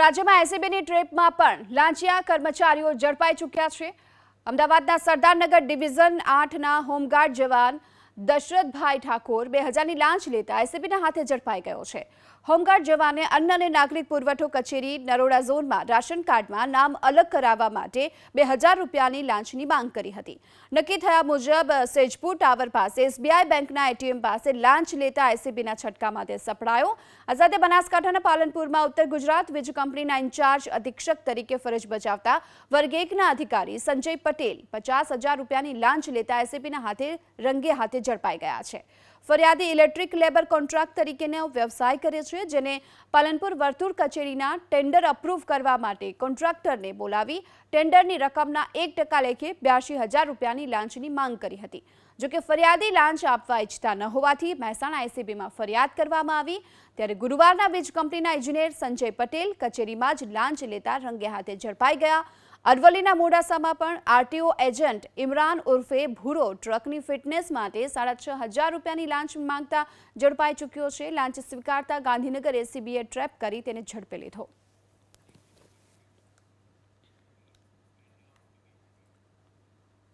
રાજ્યમાં એસીબીની ટ્રેપમાં પણ લાંચિયા કર્મચારીઓ ઝડપાઈ ચૂક્યા છે। અમદાવાદના સરદારનગર ડિવિઝન 8ના હોમગાર્ડ જવાન દશરથભાઈ ઠાકોર 2000ની લાંચ લેતા એસીબીના હાથે ઝડપાઈ ગયો છે। હોમગાર્ડ જવાને અન્ન અને નાગરિક પુરવઠો કચેરી નરોડા ઝોનમાં રાશન કાર્ડમાં નામ અલગ કરાવવા માટે 2000 રૂપિયાની લાંચની માંગ કરી હતી। નક્કી થયા મુજબ સેજપુર ટાવર પાસે એસબીઆઈ બેંકના એટીએમ પાસે લાંચ લેતા એસીબીના છટકામાં તે સપડાયો। આ સાથે બનાસકાંઠાના પાલનપુરમાં ઉત્તર ગુજરાત વીજ કંપનીના ઇન્ચાર્જ અધિક્ષક તરીકે ફરજ બજાવતા વર્ગ 1ના અધિકારી સંજય પટેલ 50,000 રૂપિયાની લાંચ લેતા એસીબીના હાથે રંગે હાથે ઝડપાઈ ગયા છે। ફરિયાદી ઇલેક્ટ્રિક લેબર કોન્ટ્રાક્ટ તરીકેનો વ્યવસાય કરે છે, જેને પાલનપુર વર્તુળ કચેરીના ટેન્ડર અપ્રૂવ કરવા માટે કોન્ટ્રાક્ટરને બોલાવી ટેન્ડરની રકમના 1% લેખે 82,000 રૂપિયાની લાંચની માંગ કરી હતી। જોકે ફરિયાદી લાંચ આપવા ઈચ્છતા ન હોવાથી મહેસાણા એસીબીમાં ફરિયાદ કરવામાં આવી। ત્યારે ગુરુવારના વીજ કંપનીના ઇજનેર સંજય પટેલ કચેરીમાં જ લાંચ લેતા રંગે હાથે ઝડપાઈ ગયા। અરવલ્લીના મોડાસામાં પણ આરટીઓ એજન્ટ ઇમરાન ઉર્ફે ભૂરો ટ્રકની ફિટનેસ માટે 6,500 રૂપિયાની લાંચ માંગતા ઝડપાઈ ચૂક્યો છે। લાંચ સ્વીકારતા ગાંધીનગર એસીબીએ ટ્રેપ કરી તેને ઝડપી લીધો।